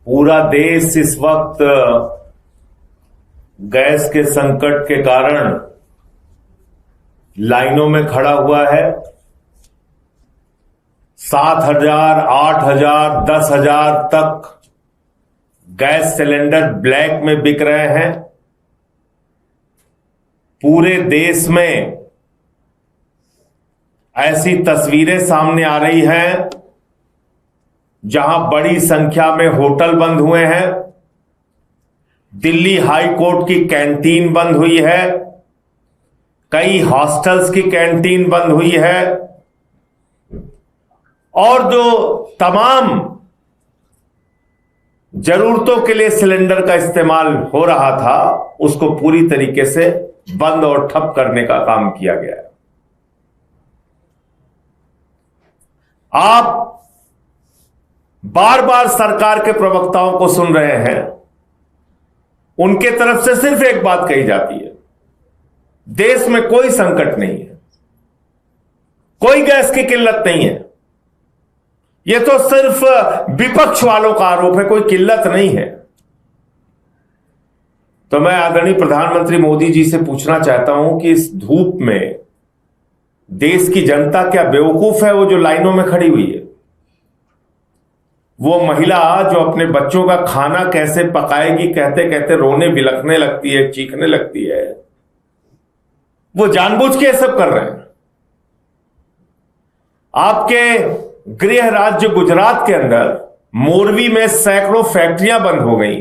पूरा देश इस वक्त गैस के संकट के कारण लाइनों में खड़ा हुआ है। 7,000, 8,000, 10,000 तक गैस सिलेंडर ब्लैक में बिक रहे हैं। पूरे देश में ऐसी तस्वीरें सामने आ रही हैं जहां बड़ी संख्या में होटल बंद हुए हैं। दिल्ली हाई कोर्ट की कैंटीन बंद हुई है। कई हॉस्टल्स की कैंटीन बंद हुई है और जो तमाम जरूरतों के लिए सिलेंडर का इस्तेमाल हो रहा था उसको पूरी तरीके से बंद और ठप करने का काम किया गया है। आप बार बार सरकार के प्रवक्ताओं को सुन रहे हैं, उनके तरफ से सिर्फ एक बात कही जाती है, देश में कोई संकट नहीं है, कोई गैस की किल्लत नहीं है। यह तो सिर्फ विपक्ष वालों का आरोप है, कोई किल्लत नहीं है। तो मैं आदरणीय प्रधानमंत्री मोदी जी से पूछना चाहता हूं कि इस धूप में देश की जनता क्या बेवकूफ है वो जो लाइनों में खड़ी हुई है? वो महिला जो अपने बच्चों का खाना कैसे पकाएगी कहते कहते रोने बिलखने लगती है, चीखने लगती है, वो जानबूझ के सब कर रहे हैं। आपके गृह राज्य गुजरात के अंदर मोरवी में सैकड़ों फैक्ट्रियां बंद हो गई,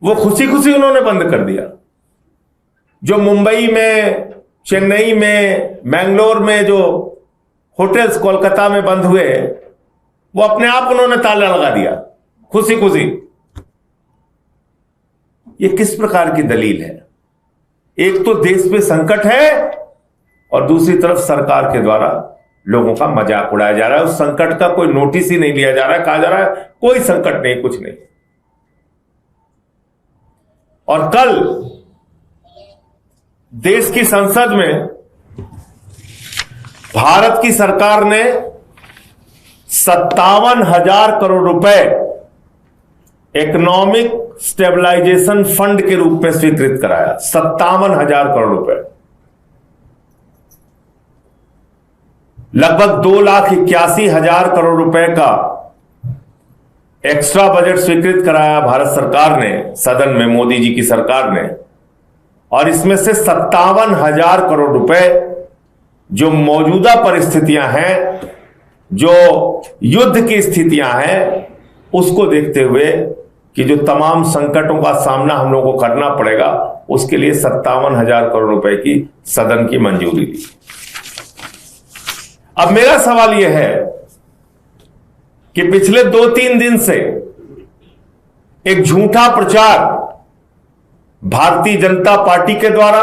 वो खुशी खुशी उन्होंने बंद कर दिया। जो मुंबई में, चेन्नई में, मैंगलोर में जो होटल्स कोलकाता में बंद हुए वो अपने आप उन्होंने ताला लगा दिया खुशी खुशी। ये किस प्रकार की दलील है? एक तो देश में संकट है और दूसरी तरफ सरकार के द्वारा लोगों का मजाक उड़ाया जा रहा है। उस संकट का कोई नोटिस ही नहीं लिया जा रहा है। कहा जा रहा है कोई संकट नहीं, कुछ नहीं। और कल देश की संसद में भारत की सरकार ने 57,000 करोड़ रुपए इकोनॉमिक स्टेबलाइजेशन फंड के रूप में स्वीकृत कराया। 57,000 करोड़ रुपए, लगभग 2,81,000 करोड़ रुपए का एक्स्ट्रा बजट स्वीकृत कराया भारत सरकार ने, सदन में मोदी जी की सरकार ने। और इसमें से 57,000 करोड़ रुपए जो मौजूदा परिस्थितियां हैं, जो युद्ध की स्थितियां हैं, उसको देखते हुए कि जो तमाम संकटों का सामना हम लोगों को करना पड़ेगा, उसके लिए 57,000 करोड़ रुपए की सदन की मंजूरी दी। अब मेरा सवाल यह है कि पिछले 2-3 दिन से एक झूठा प्रचार भारतीय जनता पार्टी के द्वारा,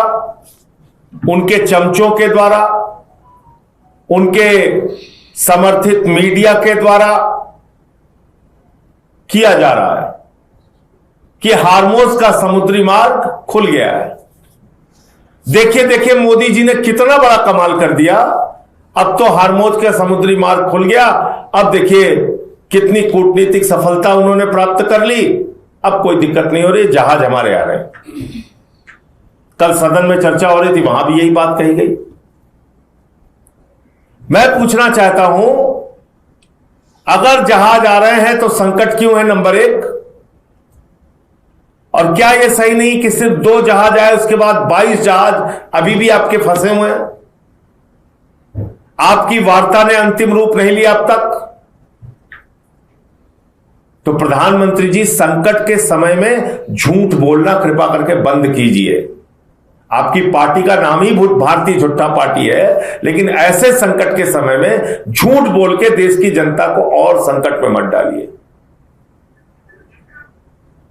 उनके चमचों के द्वारा, उनके समर्थित मीडिया के द्वारा किया जा रहा है कि हार्मोज का समुद्री मार्ग खुल गया है। देखिए देखिए मोदी जी ने कितना बड़ा कमाल कर दिया। अब तो हार्मोज का समुद्री मार्ग खुल गया। अब देखिए कितनी कूटनीतिक सफलता उन्होंने प्राप्त कर ली। अब कोई दिक्कत नहीं हो रही, जहाज हमारे आ रहे हैं। कल सदन में चर्चा हो रही थी, वहां भी यही बात कही गई। मैं पूछना चाहता हूं, अगर जहाज आ रहे हैं तो संकट क्यों है? नंबर 1। और क्या यह सही नहीं कि सिर्फ 2 जहाज आए, उसके बाद 22 जहाज अभी भी आपके फंसे हुए हैं? आपकी वार्ता ने अंतिम रूप नहीं लिया अब तक। तो प्रधानमंत्री जी, संकट के समय में झूठ बोलना कृपा करके बंद कीजिए। आपकी पार्टी का नाम ही भारतीय झूठा पार्टी है, लेकिन ऐसे संकट के समय में झूठ बोल के देश की जनता को और संकट में मत डालिए।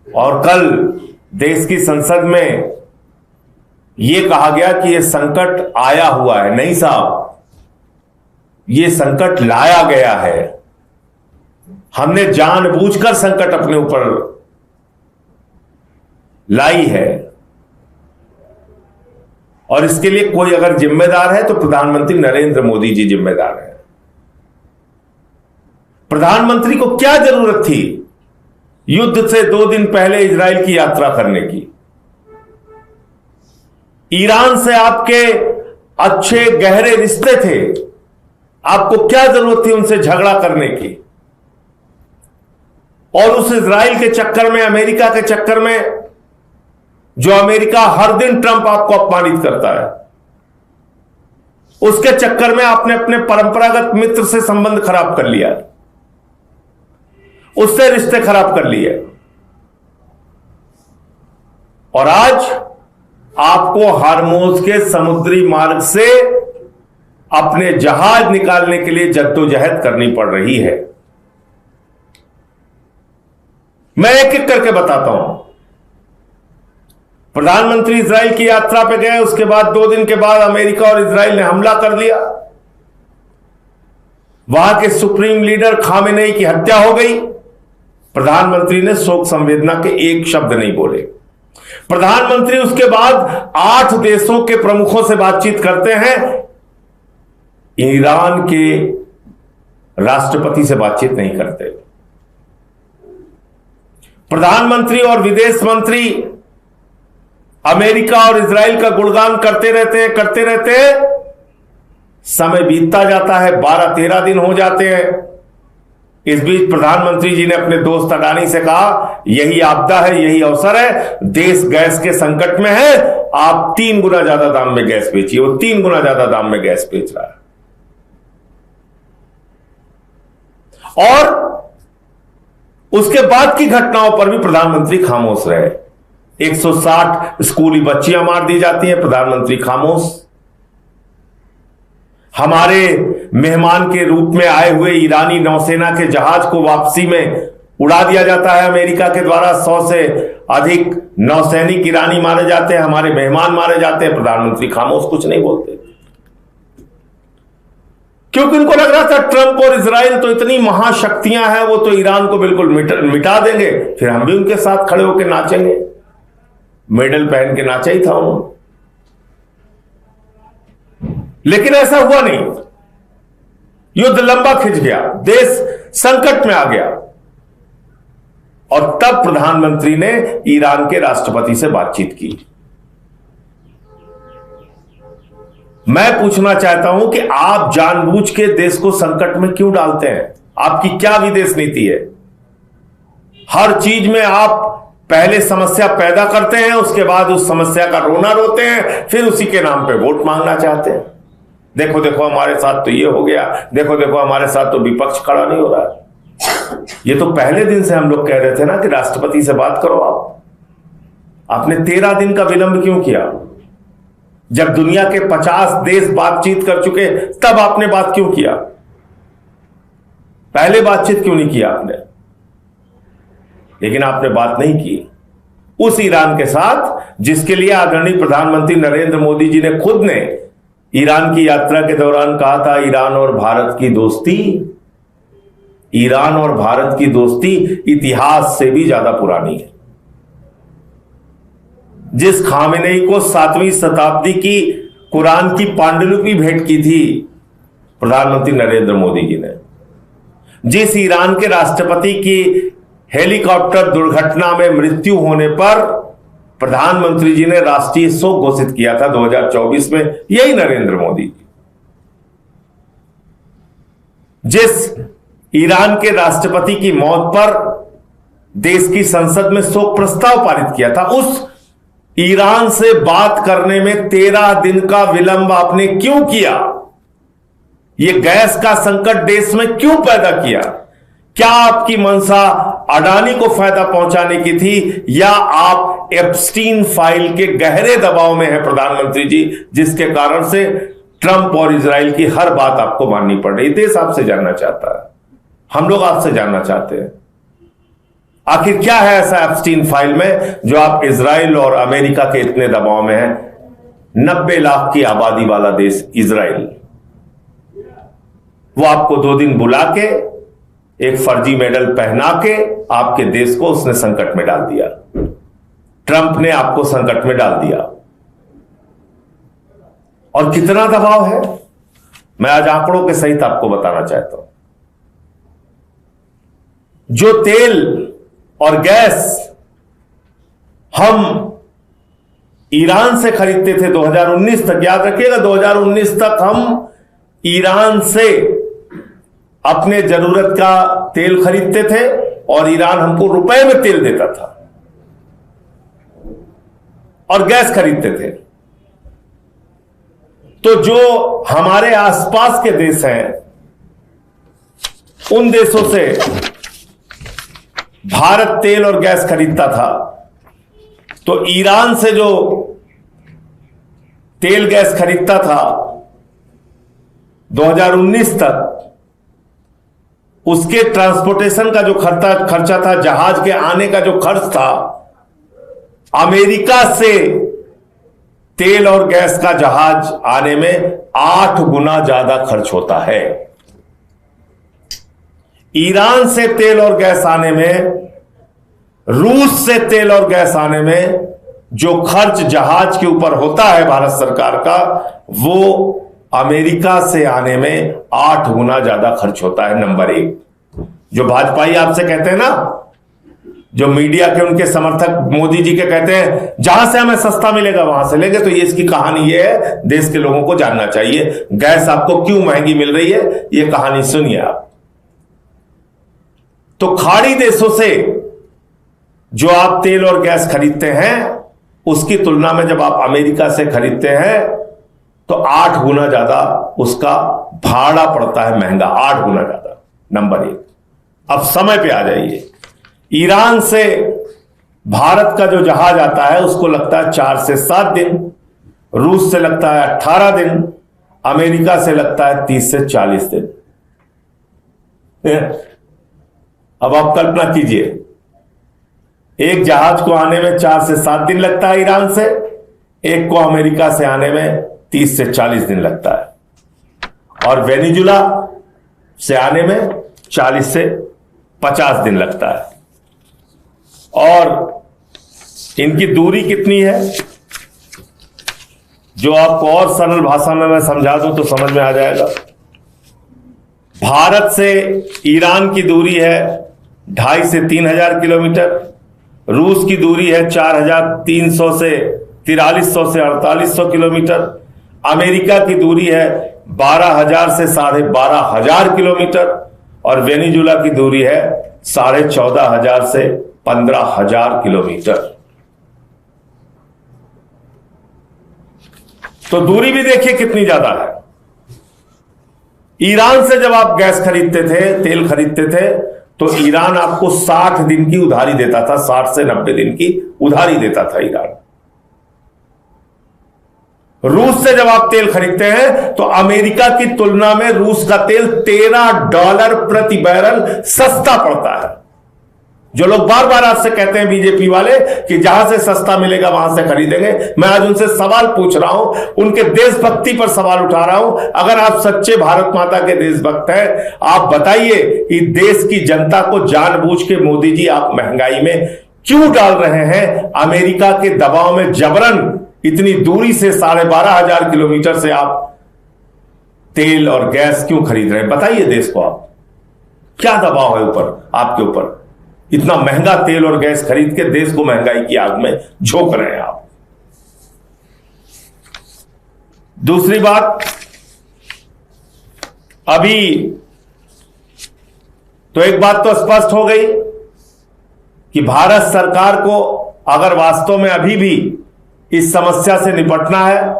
और कल देश की संसद में यह कहा गया कि यह संकट आया हुआ है। नहीं साहब, यह संकट लाया गया है। हमने जानबूझकर संकट अपने ऊपर लाई है और इसके लिए कोई अगर जिम्मेदार है तो प्रधानमंत्री नरेंद्र मोदी जी जिम्मेदार है। प्रधानमंत्री को क्या जरूरत थी युद्ध से 2 दिन पहले इजराइल की यात्रा करने की? ईरान से आपके अच्छे गहरे रिश्ते थे, आपको क्या जरूरत थी उनसे झगड़ा करने की? और उस इजराइल के चक्कर में, अमेरिका के चक्कर में, जो अमेरिका हर दिन ट्रंप आपको अपमानित करता है, उसके चक्कर में आपने अपने परंपरागत मित्र से संबंध खराब कर लिया, उससे रिश्ते खराब कर लिए, और आज आपको हार्मोज के समुद्री मार्ग से अपने जहाज निकालने के लिए जद्दोजहद करनी पड़ रही है। मैं एक एक करके बताता हूं। प्रधानमंत्री इजराइल की यात्रा पे गए, उसके बाद 2 दिन के बाद अमेरिका और इजराइल ने हमला कर दिया। वहां के सुप्रीम लीडर खामेनेई की हत्या हो गई। प्रधानमंत्री ने शोक संवेदना के एक शब्द नहीं बोले। प्रधानमंत्री उसके बाद 8 देशों के प्रमुखों से बातचीत करते हैं, ईरान के राष्ट्रपति से बातचीत नहीं करते। प्रधानमंत्री और विदेश मंत्री अमेरिका और इजराइल का गुणगान करते रहते हैं। समय बीतता जाता है, 12-13 दिन हो जाते हैं। इस बीच प्रधानमंत्री जी ने अपने दोस्त अडानी से कहा, यही आपदा है, यही अवसर है, देश गैस के संकट में है, आप 3 गुना ज्यादा दाम में गैस बेचिए। वो 3 गुना ज्यादा दाम में गैस बेच रहा है। और उसके बाद की घटनाओं पर भी प्रधानमंत्री खामोश रहे। 160 स्कूली बच्चियां मार दी जाती हैं, प्रधानमंत्री खामोश। हमारे मेहमान के रूप में आए हुए ईरानी नौसेना के जहाज को वापसी में उड़ा दिया जाता है अमेरिका के द्वारा। 100 से अधिक नौसैनिक ईरानी मारे जाते हैं, हमारे मेहमान मारे जाते हैं, प्रधानमंत्री खामोश, कुछ नहीं बोलते। क्योंकि उनको लग रहा था ट्रंप और इजराइल तो इतनी महाशक्तियां हैं, वो तो ईरान को बिल्कुल मिटा देंगे, फिर हम भी उनके साथ खड़े होकर नाचेंगे। मेडल पहन के नाचा ही था उन्होंने। लेकिन ऐसा हुआ नहीं। युद्ध लंबा खिंच गया, देश संकट में आ गया, और तब प्रधानमंत्री ने ईरान के राष्ट्रपति से बातचीत की। मैं पूछना चाहता हूं कि आप जानबूझ के देश को संकट में क्यों डालते हैं? आपकी क्या विदेश नीति है? हर चीज में आप पहले समस्या पैदा करते हैं, उसके बाद उस समस्या का रोना रोते हैं, फिर उसी के नाम पे वोट मांगना चाहते हैं। देखो देखो हमारे साथ तो ये हो गया, देखो देखो हमारे साथ तो विपक्ष खड़ा नहीं हो रहा है। ये तो पहले दिन से हम लोग कह रहे थे ना कि राष्ट्रपति से बात करो। आपने 13 दिन का विलंब क्यों किया? जब दुनिया के 50 देश बातचीत कर चुके, तब आपने बात क्यों किया? पहले बातचीत क्यों नहीं किया आपने? लेकिन आपने बात नहीं की उस ईरान के साथ जिसके लिए आदरणीय प्रधानमंत्री नरेंद्र मोदी जी ने खुद ने ईरान की यात्रा के दौरान कहा था, ईरान और भारत की दोस्ती, ईरान और भारत की दोस्ती इतिहास से भी ज्यादा पुरानी है। जिस खामेनेई को 7वीं शताब्दी की कुरान की पांडुलिपि भेंट की थी प्रधानमंत्री नरेंद्र मोदी जी ने, जिस ईरान के राष्ट्रपति की हेलीकॉप्टर दुर्घटना में मृत्यु होने पर प्रधानमंत्री जी ने राष्ट्रीय शोक घोषित किया था 2024 में, यही नरेंद्र मोदी जी। जिस ईरान के राष्ट्रपति की मौत पर देश की संसद में शोक प्रस्ताव पारित किया था, उस ईरान से बात करने में 13 दिन का विलंब आपने क्यों किया? यह गैस का संकट देश में क्यों पैदा किया? क्या आपकी मंशा अडानी को फायदा पहुंचाने की थी, या आप एप्स्टीन फाइल के गहरे दबाव में हैं प्रधानमंत्री जी, जिसके कारण से ट्रंप और इजराइल की हर बात आपको माननी पड़ रही? देश आपसे जानना चाहता है, हम लोग आपसे जानना चाहते हैं, आखिर क्या है ऐसा एप्स्टीन फाइल में जो आप इजराइल और अमेरिका के इतने दबाव में हैं? 90 लाख की आबादी वाला देश इजराइल, वो आपको 2 दिन बुला के एक फर्जी मेडल पहना के आपके देश को उसने संकट में डाल दिया। ट्रंप ने आपको संकट में डाल दिया। और कितना दबाव है, मैं आज आंकड़ों के सहित आपको बताना चाहता हूं। जो तेल और गैस हम ईरान से खरीदते थे 2019 तक, याद रखिएगा 2019 तक हम ईरान से अपने जरूरत का तेल खरीदते थे और ईरान हमको रुपए में तेल देता था और गैस खरीदते थे। तो जो हमारे आसपास के देश हैं उन देशों से भारत तेल और गैस खरीदता था, तो ईरान से जो तेल गैस खरीदता था 2019 तक, उसके ट्रांसपोर्टेशन का जो खर्चा था, जहाज के आने का जो खर्च था, अमेरिका से तेल और गैस का जहाज आने में 8 गुना ज्यादा खर्च होता है। ईरान से तेल और गैस आने में, रूस से तेल और गैस आने में जो खर्च जहाज के ऊपर होता है भारत सरकार का, वो अमेरिका से आने में 8 गुना ज्यादा खर्च होता है। नंबर 1, जो भाजपाई आपसे कहते हैं ना, जो मीडिया के उनके समर्थक मोदी जी के कहते हैं जहां से हमें सस्ता मिलेगा वहां से लेंगे, तो ये इसकी कहानी ये है, देश के लोगों को जानना चाहिए गैस आपको क्यों महंगी मिल रही है, ये कहानी सुनिए आप। तो खाड़ी देशों से जो आप तेल और गैस खरीदते हैं, उसकी तुलना में जब आप अमेरिका से खरीदते हैं तो 8 गुना ज्यादा उसका भाड़ा पड़ता है, महंगा 8 गुना ज्यादा। नंबर 1। अब समय पे आ जाइए। ईरान से भारत का जो जहाज आता है उसको लगता है 4 से 7 दिन, रूस से लगता है 18 दिन, अमेरिका से लगता है 30 से 40 दिन। अब आप कल्पना कीजिए, एक जहाज को आने में 4 से 7 दिन लगता है ईरान से, एक को अमेरिका से आने में 30 से 40 दिन लगता है, और वेनेजुला से आने में 40 से 50 दिन लगता है। और इनकी दूरी कितनी है, जो आपको और सरल भाषा में मैं समझा दूं तो समझ में आ जाएगा। भारत से ईरान की दूरी है 2,500 से 3,000 किलोमीटर, रूस की दूरी है 4,300 से 4,300 से 4,800 किलोमीटर, अमेरिका की दूरी है 12,000 से 12,500 किलोमीटर, और वेनेजुला की दूरी है 14,500 से 15,000 किलोमीटर। तो दूरी भी देखिए कितनी ज्यादा है। ईरान से जब आप गैस खरीदते थे, तेल खरीदते थे, तो ईरान आपको 60 दिन की उधारी देता था, 60 से 90 दिन की उधारी देता था ईरान। रूस से जब आप तेल खरीदते हैं तो अमेरिका की तुलना में रूस का तेल $13 प्रति बैरल सस्ता पड़ता है। जो लोग बार बार आपसे कहते हैं बीजेपी वाले कि जहां से सस्ता मिलेगा वहां से खरीदेंगे, मैं आज उनसे सवाल पूछ रहा हूं, उनके देशभक्ति पर सवाल उठा रहा हूं। अगर आप सच्चे भारत माता के देशभक्त हैं, आप बताइए कि देश की जनता को जानबूझ के मोदी जी आप महंगाई में क्यों डाल रहे हैं? अमेरिका के दबाव में जबरन इतनी दूरी से 12,500 किलोमीटर से आप तेल और गैस क्यों खरीद रहे हैं? बताइए देश को, आप क्या दबाव है ऊपर आपके ऊपर? इतना महंगा तेल और गैस खरीद के देश को महंगाई की आग में झोंक रहे हैं आप। दूसरी बात, अभी तो एक बात तो स्पष्ट हो गई कि भारत सरकार को अगर वास्तव में अभी भी इस समस्या से निपटना है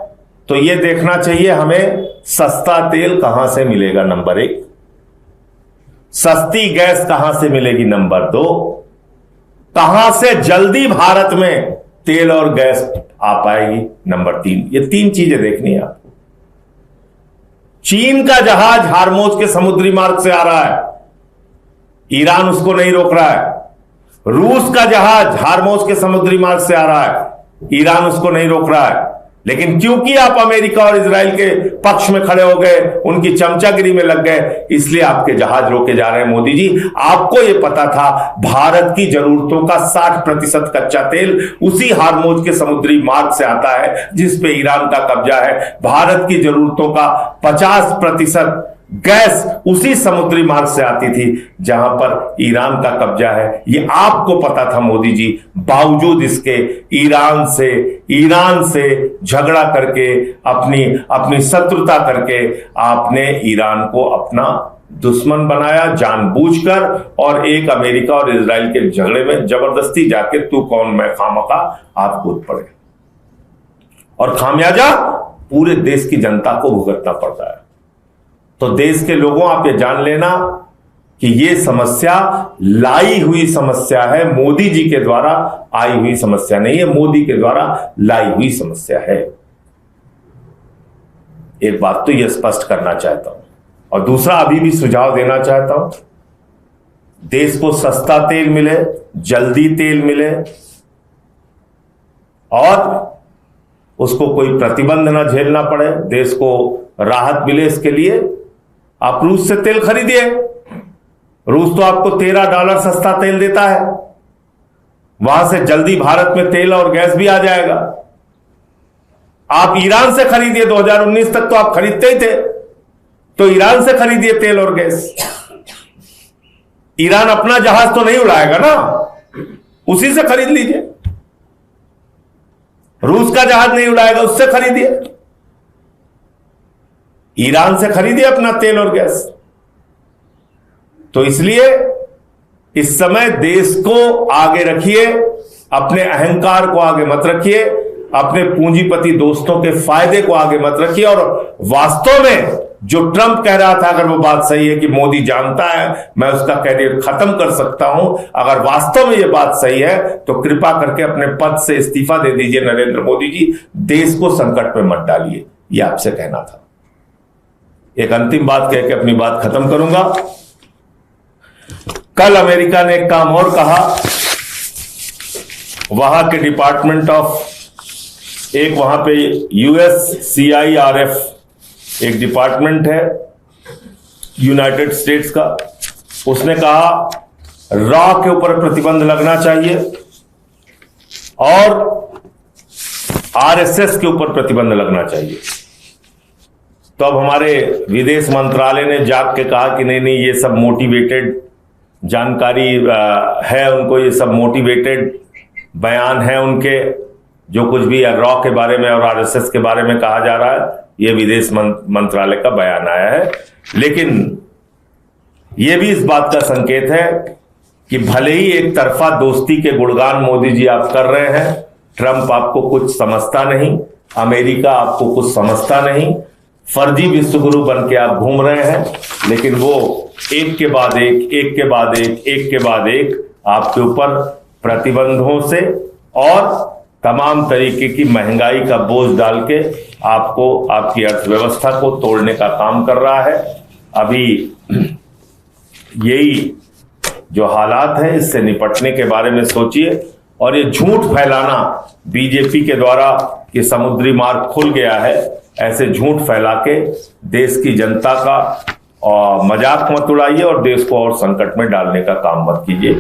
तो यह देखना चाहिए हमें सस्ता तेल कहां से मिलेगा, नंबर 1। सस्ती गैस कहां से मिलेगी, नंबर 2। कहां से जल्दी भारत में तेल और गैस आ पाएगी, नंबर 3। ये 3 चीजें देखनी है आपको। चीन का जहाज हार्मोज के समुद्री मार्ग से आ रहा है, ईरान उसको नहीं रोक रहा है। रूस का जहाज हार्मोज के समुद्री मार्ग से आ रहा है, ईरान उसको नहीं रोक रहा है। लेकिन क्योंकि आप अमेरिका और इजराइल के पक्ष में खड़े हो गए, उनकी चमचागिरी में लग गए, इसलिए आपके जहाज रोके जा रहे हैं। मोदी जी, आपको यह पता था भारत की जरूरतों का 60% कच्चा तेल उसी हार्मोज के समुद्री मार्ग से आता है जिस पे ईरान का कब्जा है। भारत की जरूरतों का 50% गैस उसी समुद्री मार्ग से आती थी जहां पर ईरान का कब्जा है। ये आपको पता था मोदी जी, बावजूद इसके ईरान से झगड़ा करके अपनी शत्रुता करके आपने ईरान को अपना दुश्मन बनाया जानबूझकर, और एक अमेरिका और इजराइल के झगड़े में जबरदस्ती जाके तू कौन मैं खामखा आप कूद पड़े, और खामियाजा पूरे देश की जनता को भुगतना पड़ता है। तो देश के लोगों, आप ये जान लेना कि ये समस्या लाई हुई समस्या है, मोदी जी के द्वारा आई हुई समस्या नहीं है, मोदी के द्वारा लाई हुई समस्या है। एक बात तो ये स्पष्ट करना चाहता हूं, और दूसरा अभी भी सुझाव देना चाहता हूं, देश को सस्ता तेल मिले, जल्दी तेल मिले, और उसको कोई प्रतिबंध ना झेलना पड़े, देश को राहत मिले, इसके लिए आप रूस से तेल खरीदिए। रूस तो आपको $13 सस्ता तेल देता है, वहां से जल्दी भारत में तेल और गैस भी आ जाएगा। आप ईरान से खरीदिए, 2019 तक तो आप खरीदते ही थे, तो ईरान से खरीदिए तेल और गैस। ईरान अपना जहाज तो नहीं उड़ाएगा ना, उसी से खरीद लीजिए। रूस का जहाज नहीं उड़ाएगा, उससे खरीदिए, ईरान से खरीदिए अपना तेल और गैस। तो इसलिए इस समय देश को आगे रखिए, अपने अहंकार को आगे मत रखिए, अपने पूंजीपति दोस्तों के फायदे को आगे मत रखिए। और वास्तव में जो ट्रंप कह रहा था, अगर वो बात सही है कि मोदी जानता है मैं उसका कैरियर खत्म कर सकता हूं, अगर वास्तव में ये बात सही है तो कृपा करके अपने पद से इस्तीफा दे दीजिए नरेंद्र मोदी जी, देश को संकट में मत डालिए। ये आपसे कहना था। एक अंतिम बात कह के अपनी बात खत्म करूंगा। कल अमेरिका ने एक काम और कहा, वहां के डिपार्टमेंट ऑफ, एक वहां पे USCIRF एक डिपार्टमेंट है यूनाइटेड स्टेट्स का, उसने कहा रॉ के ऊपर प्रतिबंध लगना चाहिए और RSS के ऊपर प्रतिबंध लगना चाहिए। तो अब हमारे विदेश मंत्रालय ने जाग के कहा कि नहीं, ये सब मोटिवेटेड जानकारी है, उनको ये सब मोटिवेटेड बयान है उनके, जो कुछ भी रॉ के बारे में और RSS के बारे में कहा जा रहा है, ये विदेश मंत्रालय का बयान आया है। लेकिन ये भी इस बात का संकेत है कि भले ही एक तरफा दोस्ती के गुणगान मोदी जी आप कर रहे हैं, ट्रंप आपको कुछ समझता नहीं, अमेरिका आपको कुछ समझता नहीं, फर्जी विश्वगुरु बन के आप घूम रहे हैं, लेकिन वो एक के बाद एक आपके ऊपर प्रतिबंधों से और तमाम तरीके की महंगाई का बोझ डाल के आपको, आपकी अर्थव्यवस्था को तोड़ने का काम कर रहा है। अभी यही जो हालात है, इससे निपटने के बारे में सोचिए। और ये झूठ फैलाना बीजेपी के द्वारा कि समुद्री मार्ग खुल गया है, ऐसे झूठ फैला के देश की जनता का मजाक मत उड़ाइए और देश को और संकट में डालने का काम मत कीजिए।